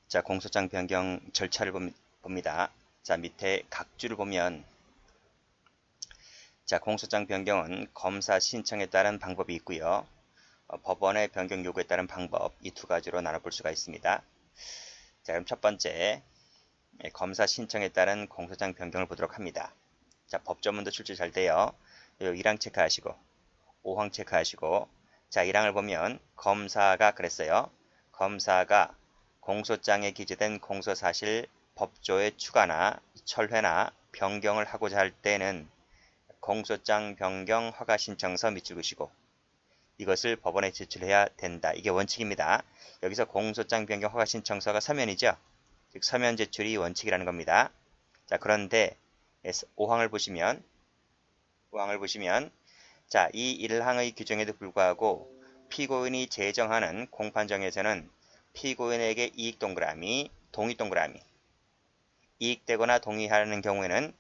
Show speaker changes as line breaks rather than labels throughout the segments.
자, 공소장 변경 절차를 봅니다. 자, 밑에 각주를 보면, 자, 공소장 변경은 검사 신청에 따른 방법이 있고요. 법원의 변경 요구에 따른 방법, 이 두 가지로 나눠볼 수가 있습니다. 자, 그럼 첫 번째, 검사 신청에 따른 공소장 변경을 보도록 합니다. 자, 법조문도 출제 잘 돼요. 1항 체크하시고, 5항 체크하시고, 자, 1항을 보면 검사가 그랬어요. 검사가 공소장에 기재된 공소사실 법조의 추가나 철회나 변경을 하고자 할 때는 공소장 변경 허가 신청서 밑줄긋이고 이것을 법원에 제출해야 된다. 이게 원칙입니다. 여기서 공소장 변경 허가 신청서가 서면이죠. 즉 서면 제출이 원칙이라는 겁니다. 자, 그런데 5항을 보시면 자, 이 1항의 규정에도 불구하고 피고인이 제정하는 공판정에서는 피고인에게 이익 동그라미, 동의 동그라미, 이익되거나 동의하는 경우에는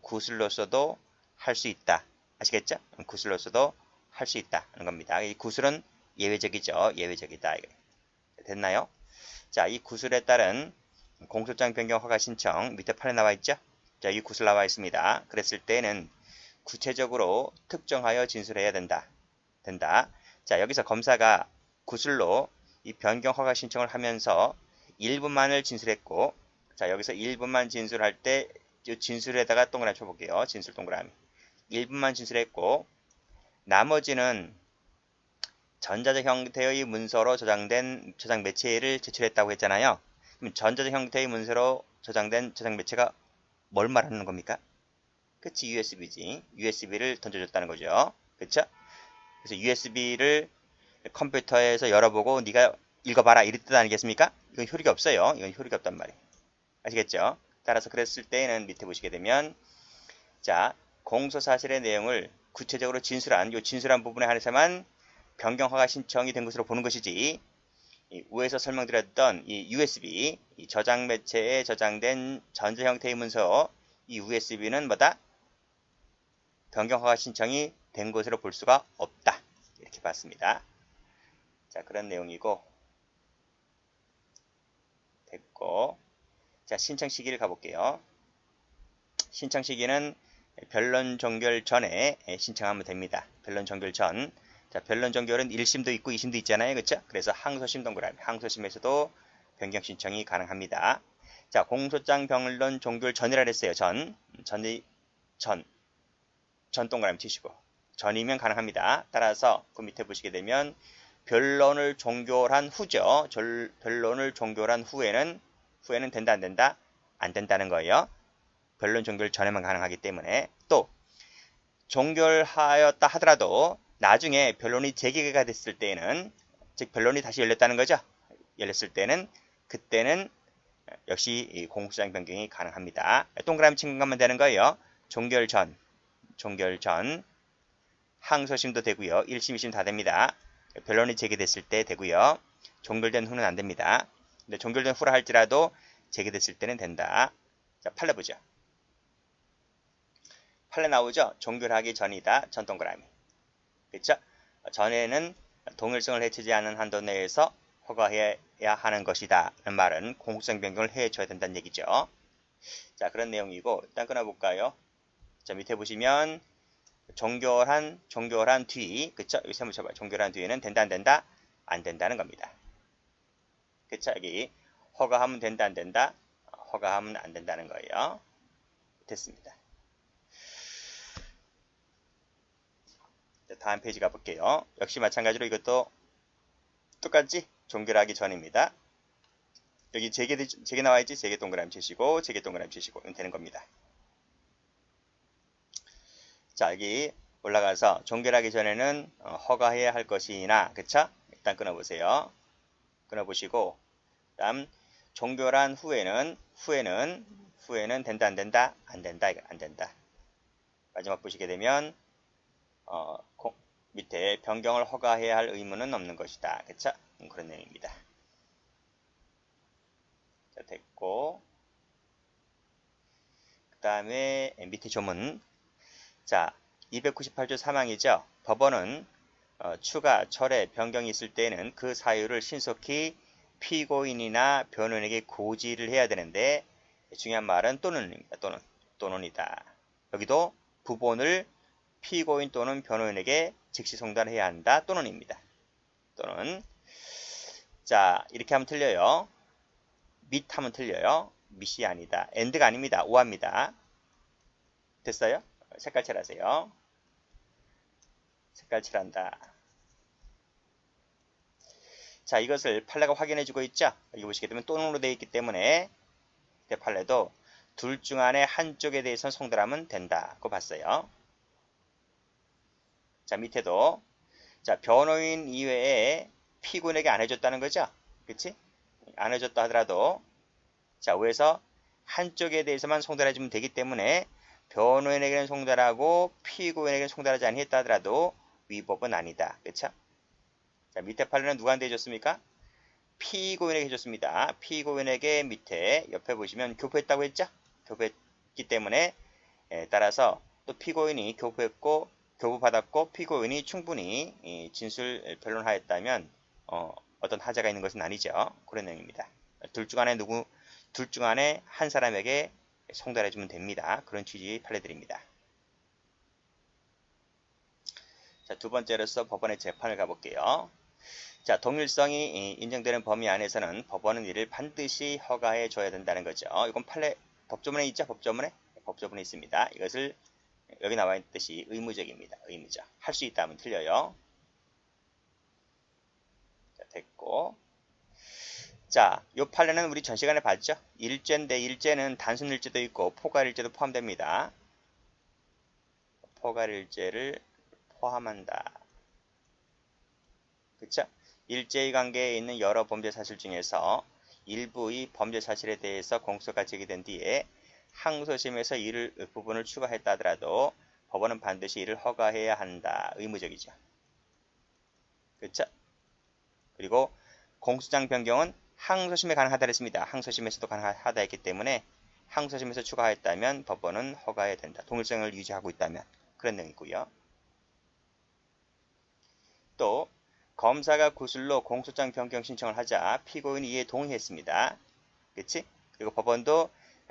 구술로서도 할 수 있다. 아시겠죠? 구술로서도 할 수 있다 하는 겁니다. 이 구술은 예외적이죠. 예외적이다. 됐나요? 자, 이 구술에 따른 공소장 변경 허가 신청 밑에 판에 나와 있죠? 자, 이 구술 나와 있습니다. 그랬을 때는 구체적으로 특정하여 진술해야 된다. 자, 여기서 검사가 구술로 이 변경 허가 신청을 하면서 일부만을 진술했고, 자, 여기서 일부만 진술할 때 진술에다가 동그라미 쳐볼게요. 진술 동그라미. 일부만 진술했고, 나머지는 전자적 형태의 문서로 저장된 저장 매체를 제출했다고 했잖아요. 그럼 전자적 형태의 문서로 저장된 저장 매체가 뭘 말하는 겁니까? 그치, USB지. USB를 던져줬다는 거죠. 그쵸? 그래서 USB를 컴퓨터에서 열어보고 네가 읽어봐라 이럴 뜻 아니겠습니까? 이건 효력이 없어요. 이건 효력이 없단 말이에요. 아시겠죠? 따라서 그랬을 때는 밑에 보시게 되면 자, 공소사실의 내용을 구체적으로 진술한 이 진술한 부분에 한해서만 변경 허가 신청이 된 것으로 보는 것이지 위에서 설명드렸던 이 USB, 이 저장 매체에 저장된 전자 형태의 문서 이 USB는 뭐다? 변경 허가 신청이 된 것으로 볼 수가 없다. 이렇게 봤습니다. 자, 그런 내용이고 됐고 자, 신청 시기를 가볼게요. 신청 시기는 변론 종결 전에 신청하면 됩니다. 변론 종결 전. 자, 변론 종결은 1심도 있고 2심도 있잖아요. 그렇죠? 그래서 항소심 동그라미. 항소심에서도 변경 신청이 가능합니다. 자, 공소장 변론 종결 전이라 그랬어요. 전 동그라미 치시고. 전이면 가능합니다. 따라서 그 밑에 보시게 되면 변론을 종결한 후죠. 변론을 종결한 후에는 된다 안 된다? 안 된다는 거예요. 변론 종결 전에만 가능하기 때문에 또 종결하였다 하더라도 나중에 변론이 재개가 됐을 때는 즉 변론이 다시 열렸다는 거죠. 열렸을 때는 그때는 역시 이 공소장 변경이 가능합니다. 동그라미 친 것만 되는 거예요. 종결 전 항소심도 되고요. 1심, 2심 다 됩니다. 변론이 재개됐을 때 되고요. 종결된 후는 안 됩니다. 근데 종결된 후라 할지라도 재개됐을 때는 된다. 자, 판례 보죠. 판례 나오죠? 종결하기 전이다. 전 동그라미. 그렇죠? 전에는 동일성을 해치지 않은 한도 내에서 허가해야 하는 것이다. 라는 말은 공소장 변경을 해줘야 된다는 얘기죠. 자, 그런 내용이고 일단 끊어볼까요? 자, 밑에 보시면 종결한 뒤, 그쵸? 여기 한번 쳐봐요. 종결한 뒤에는 된다, 안 된다? 안 된다는 겁니다. 그쵸? 여기 허가하면 된다, 안 된다? 허가하면 안 된다는 거예요. 됐습니다. 자, 다음 페이지 가볼게요. 역시 마찬가지로 이것도 똑같지? 종결하기 전입니다. 여기 재개 나와있지? 재개 동그라미 치시고, 재개 동그라미 치시고, 이건 되는 겁니다. 자, 여기 올라가서 종결하기 전에는 허가해야 할 것이나, 그쵸? 일단 끊어보세요. 끊어보시고, 다음 종결한 후에는 된다, 안 된다? 안 된다, 이거 안 된다. 마지막 보시게 되면 밑에 변경을 허가해야 할 의무는 없는 것이다. 그쵸? 그런 내용입니다. 자, 됐고 그 다음에 밑에 조문. 자, 298조 3항이죠. 법원은 추가, 철회, 변경이 있을 때에는 그 사유를 신속히 피고인이나 변호인에게 고지를 해야 되는데 중요한 말은 또는입니다. 또는이다. 여기도 부본을 피고인 또는 변호인에게 즉시 송달해야 한다. 또는입니다. 또는 자 이렇게 하면 틀려요. 및 하면 틀려요. 밑이 아니다. and가 아닙니다. 오합니다. 됐어요? 색깔 칠하세요. 색깔 칠한다. 자 이것을 판례가 확인해주고 있죠. 여기 보시게 되면 또는으로 되어 있기 때문에 판례도 둘 중 안에 한쪽에 대해서는 송달하면 된다고 봤어요. 자 밑에도 자 변호인 이외에 피고인에게 안 해줬다는 거죠. 그치? 안 해줬다 하더라도 자 위에서 한쪽에 대해서만 송달해주면 되기 때문에 변호인에게는 송달하고 피고인에게는 송달하지 아니했다 하더라도 위법은 아니다. 그쵸? 자 밑에 판례는 누구한테 해줬습니까? 피고인에게 해줬습니다. 피고인에게 밑에 옆에 보시면 교포했다고 했죠? 교포했기 때문에 따라서 또 피고인이 교포했고 교부받았고 피고인이 충분히 진술 변론하였다면 어떤 하자가 있는 것은 아니죠. 그런 내용입니다. 둘 중 안에 한 사람에게 송달해주면 됩니다. 그런 취지의 판례들입니다. 자, 두 번째로서 법원의 재판을 가볼게요. 자, 동일성이 인정되는 범위 안에서는 법원은 이를 반드시 허가해 줘야 된다는 거죠. 이건 판례 법조문에 있죠? 법조문에 있습니다. 이것을 여기 나와 있듯이 의무적입니다. 의무적. 할 수 있다 하면 틀려요. 자, 됐고. 자, 요 판례는 우리 전 시간에 봤죠? 일제인데 일제는 단순 일제도 있고 포괄 일제도 포함됩니다. 포괄 일제를 포함한다. 그쵸? 일제의 관계에 있는 여러 범죄 사실 중에서 일부의 범죄 사실에 대해서 공소가 제기된 뒤에 항소심에서 이를 부분을 추가했다 하더라도 법원은 반드시 이를 허가해야 한다. 의무적이죠. 그렇죠? 그리고 공소장 변경은 항소심에 가능하다 했습니다. 항소심에서도 가능하다 했기 때문에 항소심에서 추가했다면 법원은 허가해야 된다. 동일성을 유지하고 있다면 그런 내용이고요. 또 검사가 구술로 공소장 변경 신청을 하자 피고인이 이에 동의했습니다. 그치? 그리고 법원도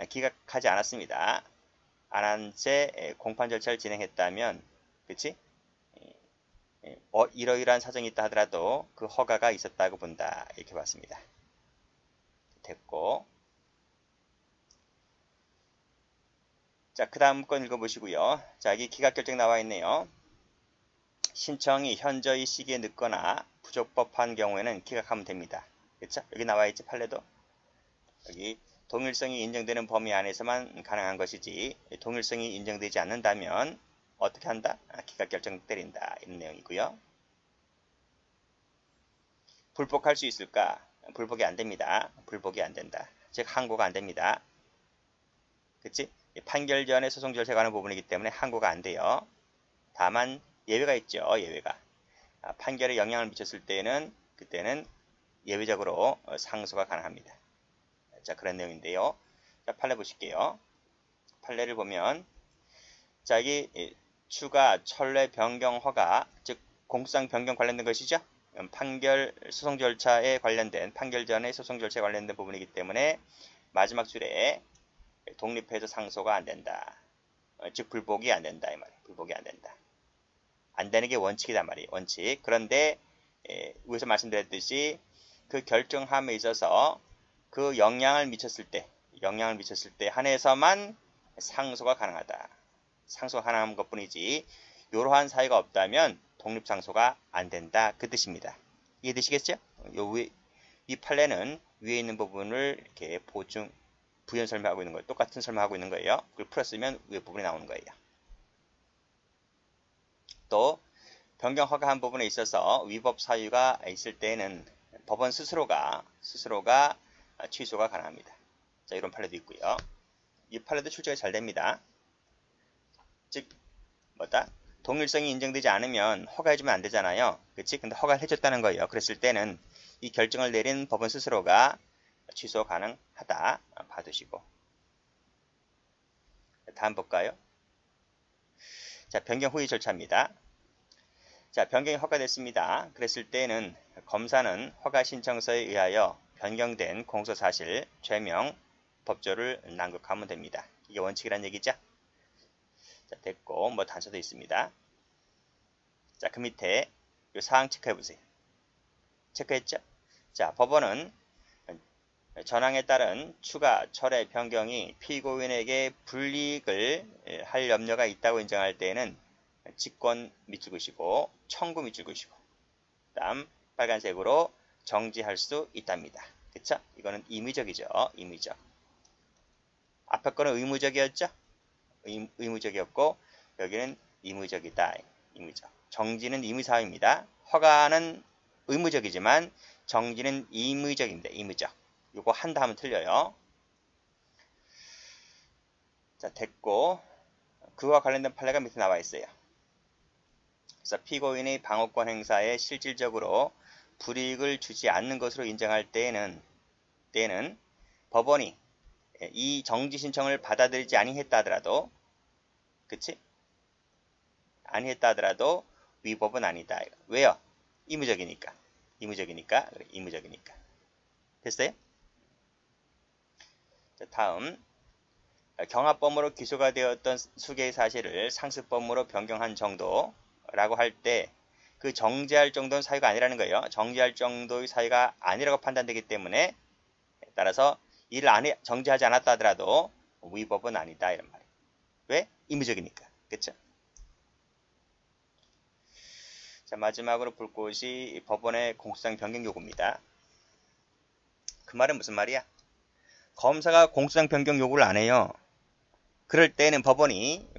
기각하지 않았습니다. 안 한 채 공판 절차를 진행했다면, 그치? 이러이러한 사정이 있다 하더라도 그 허가가 있었다고 본다. 이렇게 봤습니다. 됐고. 자, 그 다음 건 읽어보시고요. 자, 여기 기각결정 나와 있네요. 신청이 현저히 시기에 늦거나 부적법한 경우에는 기각하면 됩니다. 그렇죠? 여기 나와 있지 판례도. 여기 동일성이 인정되는 범위 안에서만 가능한 것이지 동일성이 인정되지 않는다면 어떻게 한다? 기각결정 때린다. 이런 내용이고요. 불복할 수 있을까? 불복이 안 됩니다. 불복이 안 된다. 즉 항고가 안 됩니다. 그치? 판결 전에 소송 절차에 관한 부분이기 때문에 항고가 안 돼요. 다만 예외가 있죠. 예외가. 판결에 영향을 미쳤을 때는 그때는 예외적으로 상소가 가능합니다. 자, 그런 내용인데요. 자, 판례 보실게요. 판례를 보면 자, 여기 추가 천례 변경 허가, 즉 공소장 변경 관련된 것이죠. 판결 소송 절차에 관련된 판결 전의 소송 절차에 관련된 부분이기 때문에 마지막 줄에 독립해서 상소가 안 된다. 즉 불복이 안 된다 이 말이에요. 불복이 안 된다. 안 되는 게 원칙이단 말이에요. 원칙. 그런데 위에서 말씀드렸듯이 그 결정함에 있어서 그 영향을 미쳤을 때 한해서만 상소가 가능하다. 상소가 가능한 것뿐이지 이러한 사유가 없다면 독립상소가 안 된다. 그 뜻입니다. 이해되시겠죠? 이 판례는 위에 있는 부분을 이렇게 부연 설명하고 있는 거예요. 똑같은 설명하고 있는 거예요. 그걸 풀었으면 위에 부분이 나오는 거예요. 또 변경 허가한 부분에 있어서 위법 사유가 있을 때는 법원 스스로가 취소가 가능합니다. 자, 이런 판례도 있고요. 이 판례도 출제가 잘 됩니다. 즉 동일성이 인정되지 않으면 허가해주면 안 되잖아요. 그치? 근데 허가를 해줬다는 거예요. 그랬을 때는 이 결정을 내린 법원 스스로가 취소 가능하다 봐두시고. 다음 볼까요? 자, 변경 후의 절차입니다. 자, 변경이 허가됐습니다. 그랬을 때는 검사는 허가 신청서에 의하여 변경된 공소사실, 죄명, 법조를 낭독하면 됩니다. 이게 원칙이란 얘기죠. 자, 됐고 뭐 단서도 있습니다. 자, 그 밑에 이 사항 체크해 보세요. 체크했죠? 자, 법원은 전항에 따른 추가, 철회, 변경이 피고인에게 불이익을 할 염려가 있다고 인정할 때에는 직권 밑줄 그시고 청구 밑줄 그시고 다음 빨간색으로 정지할 수 있답니다. 그쵸? 이거는 임의적이죠. 임의적. 앞에 거는 의무적이었죠? 의무적이었고 여기는 임의적이다. 임의적. 정지는 임의사항입니다. 허가는 의무적이지만 정지는 임의적입니다. 임의적. 요거 한다 하면 틀려요. 자, 됐고 그와 관련된 판례가 밑에 나와 있어요. 그래서 피고인의 방어권 행사에 실질적으로 불이익을 주지 않는 것으로 인정할 때에는 법원이 이 정지 신청을 받아들이지 아니했다 하더라도 그치? 아니했다 하더라도 위법은 아니다. 왜요? 의무적이니까. 그래, 의무적이니까. 됐어요? 자, 다음 경합범으로 기소가 되었던 수개의 사실을 상습범으로 변경한 정도라고 할 때 그 정지할 정도는 사유가 아니라는 거예요. 정지할 정도의 사유가 아니라고 판단되기 때문에 따라서 이를 정지하지 않았다 하더라도 위법은 아니다 이런 말이에요. 왜? 의무적이니까. 그쵸? 자, 마지막으로 볼 곳이 법원의 공소장 변경 요구입니다. 그 말은 무슨 말이야? 검사가 공소장 변경 요구를 안 해요. 그럴 때는 법원이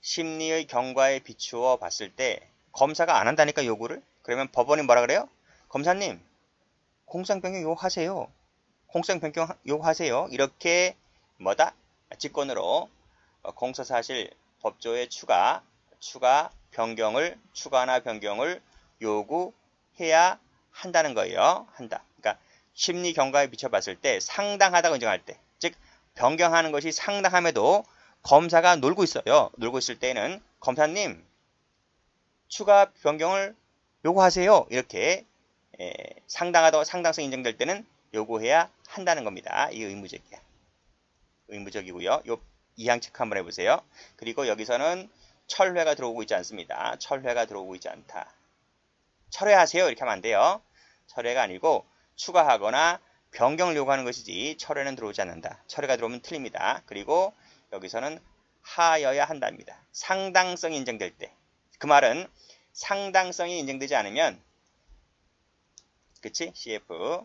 심리의 경과에 비추어 봤을 때 검사가 안 한다니까 요구를? 그러면 법원이 뭐라 그래요? 검사님, 공소장 변경 요구하세요. 공소장 변경 요구하세요. 이렇게 뭐다? 직권으로 공소사실 법조의 추가나 변경을 요구해야 한다는 거예요. 한다. 그러니까 심리 경과에 비춰봤을 때 상당하다고 인정할 때, 즉 변경하는 것이 상당함에도 검사가 놀고 있어요. 놀고 있을 때는 검사님 추가 변경을 요구하세요. 이렇게 상당하다고 상당성이 인정될 때는 요구해야 한다는 겁니다. 이 의무적이야. 의무적이고요. 요 이항 체크 한번 해보세요. 그리고 여기서는 철회가 들어오고 있지 않습니다. 철회가 들어오고 있지 않다. 철회하세요. 이렇게 하면 안 돼요. 철회가 아니고 추가하거나 변경을 요구하는 것이지 철회는 들어오지 않는다. 철회가 들어오면 틀립니다. 그리고 여기서는 하여야 한답니다. 상당성이 인정될 때. 그 말은 상당성이 인정되지 않으면 그치? CF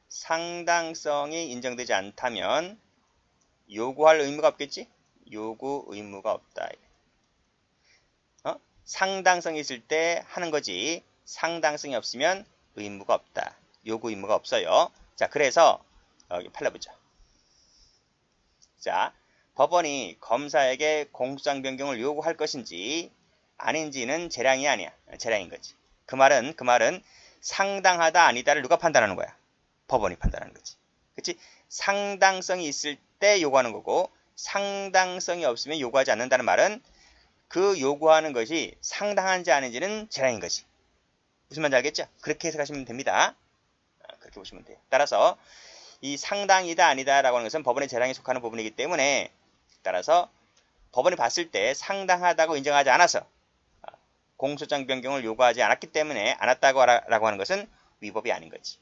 상당성이 인정되지 않다면 요구할 의무가 없겠지? 요구 의무가 없다. 상당성이 있을 때 하는 거지 상당성이 없으면 의무가 없다. 요구 의무가 없어요. 자, 그래서 여기 팔라보죠. 자, 법원이 검사에게 공소장 변경을 요구할 것인지 아닌지는 재량이 아니야. 재량인 거지. 그 말은 상당하다 아니다를 누가 판단하는 거야? 법원이 판단하는 거지. 그치? 상당성이 있을 때 요구하는 거고 상당성이 없으면 요구하지 않는다는 말은 그 요구하는 것이 상당한지 아닌지는 재량인 거지. 무슨 말인지 알겠죠? 그렇게 해석하시면 됩니다. 그렇게 보시면 돼요. 따라서 이 상당이다 아니다 라고 하는 것은 법원의 재량에 속하는 부분이기 때문에 따라서 법원이 봤을 때 상당하다고 인정하지 않아서 공소장 변경을 요구하지 않았기 때문에 않았다고 라고 하는 것은 위법이 아닌 거지.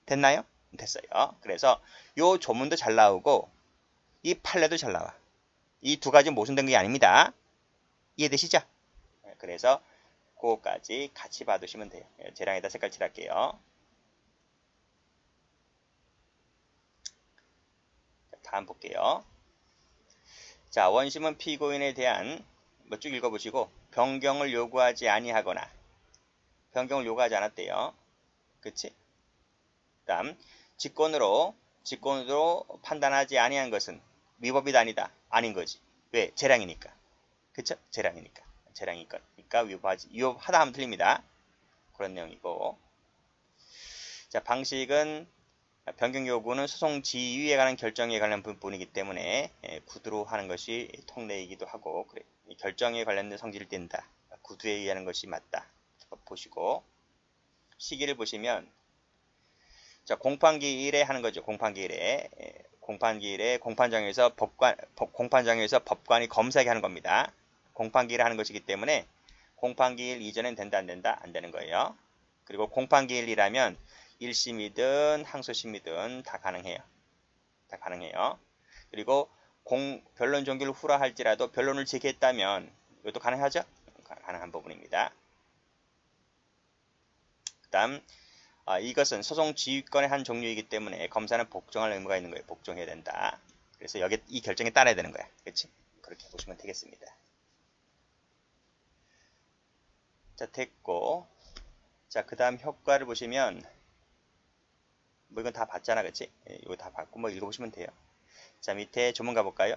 됐나요? 됐어요. 그래서 요 조문도 잘 나오고 이 판례도 잘 나와. 이 두 가지 모순된 게 아닙니다. 이해되시죠? 그래서 그거까지 같이 봐두시면 돼요. 재량에다 색깔 칠할게요. 다음 볼게요. 자, 원심은 피고인에 대한 쭉 읽어보시고 변경을 요구하지 아니하거나 변경을 요구하지 않았대요. 그치? 다음 직권으로 판단하지 아니한 것은 위법이다 아니다. 아닌 거지. 왜? 재량이니까. 그쵸? 재량이니까 위법하다 하면 틀립니다. 그런 내용이고. 자, 방식은 변경 요구는 소송 지위에 관한 결정에 관련 부분이기 때문에 구두로 하는 것이 통례이기도 하고 그래. 결정에 관련된 성질을 띈다. 구두에 의하는 것이 맞다. 보시고 시기를 보시면 자, 공판기일에 하는 거죠. 공판기일에. 공판기일에 공판장에서 법관이 검사하게 하는 겁니다. 공판기일에 하는 것이기 때문에 공판기일 이전엔 된다 안 된다? 안 되는 거예요. 그리고 공판기일이라면 1심이든 항소심이든 다 가능해요. 다 가능해요. 그리고 변론 종결을 후라 할지라도 변론을 제기했다면 이것도 가능하죠? 가능한 부분입니다. 그 다음 이것은 소송 지휘권의 한 종류이기 때문에 검사는 복종할 의무가 있는 거예요. 복종해야 된다. 그래서 여기 이 결정에 따라야 되는 거야. 그렇지? 그렇게 보시면 되겠습니다. 자, 됐고. 자, 그 다음 효과를 보시면 뭐 이건 다 봤잖아. 그치? 이거 다 봤고 뭐 읽어보시면 돼요. 자, 밑에 조문 가볼까요?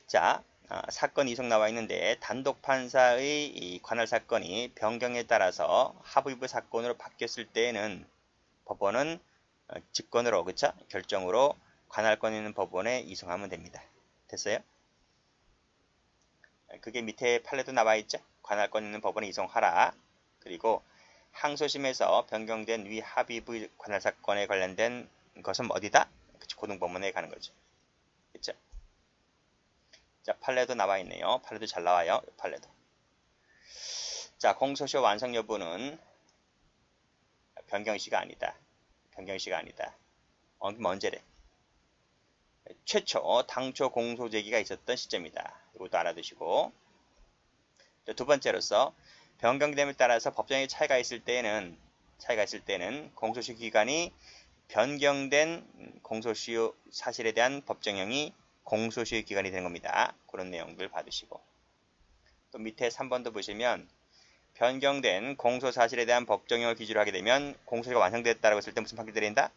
자, 사건 이속 나와 있는데 단독 판사의 이 관할 사건이 변경에 따라서 합의부 사건으로 바뀌었을 때에는 법원은 직권으로 그쵸? 결정으로 관할권 있는 법원에 이송하면 됩니다. 됐어요? 그게 밑에 판례도 나와 있죠? 관할권 있는 법원에 이송하라. 그리고 항소심에서 변경된 위 합의부 관할 사건에 관련된 것은 어디다? 그쵸? 고등법원에 가는 거죠. 그쵸? 자, 판례도 나와 있네요. 판례도 잘 나와요. 판례도. 자, 공소시효 완성 여부는 변경시가 아니다. 변경시가 아니다. 그럼 언제래? 최초 당초 공소 제기가 있었던 시점이다. 이것도 알아두시고. 두 번째로서 변경됨에 따라서 법정의 차이가 있을 때는 공소시효 기간이 변경된 공소시효 사실에 대한 법정형이 공소시효 기간이 되는 겁니다. 그런 내용들 봐두시고. 또 밑에 3번도 보시면 변경된 공소사실에 대한 법정형을 기준으로 하게 되면 공소시효가 완성됐다라고 했을 때 무슨 판결 때린다?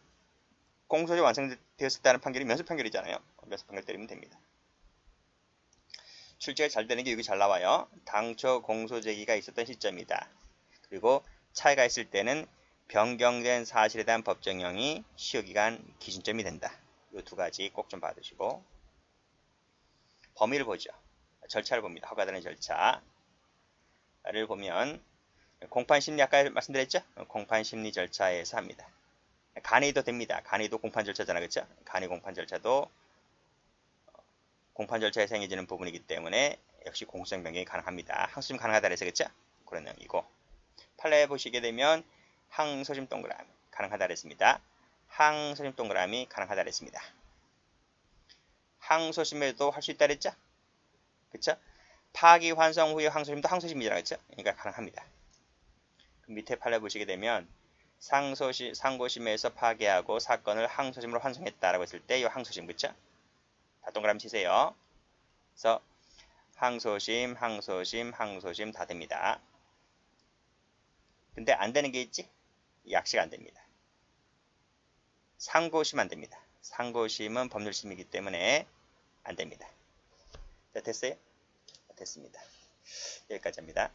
공소시효가 완성되었다는 판결이 면소 판결이잖아요. 면소 판결 때리면 됩니다. 출제가 잘 되는 게 여기 잘 나와요. 당초 공소 제기가 있었던 시점이다. 그리고 차이가 있을 때는 변경된 사실에 대한 법정형이 시효기간 기준점이 된다. 이 두 가지 꼭 좀 봐두시고 범위를 보죠. 절차를 봅니다. 허가되는 절차를 보면 공판심리 아까 말씀드렸죠? 공판심리 절차에서 합니다. 간이도 됩니다. 간이도 공판 절차잖아. 그렇죠? 간이 공판 절차도 공판 절차에 생겨지는 부분이기 때문에 역시 공소장 변경이 가능합니다. 항소심 가능하다 그래서 그렇죠? 그런 내용이고 판례 보시게 되면 항소심 동그라미 가능하다 그랬습니다. 항소심 동그라미 가능하다 그랬습니다. 항소심에도 할 수 있다 그랬죠? 그쵸? 파기 환송 후의 항소심도 항소심이잖아. 그쵸? 그러니까 가능합니다. 밑에 판례 보시게 되면 상고심에서 파기하고 사건을 항소심으로 환송했다라고 했을 때 이 항소심 그쵸? 다 동그라미 치세요. 그래서 항소심 다 됩니다. 근데 안 되는 게 있지? 약식 안 됩니다. 상고심 안 됩니다. 상고심은 법률심이기 때문에 안 됩니다. 자, 됐어요? 됐습니다. 여기까지 합니다.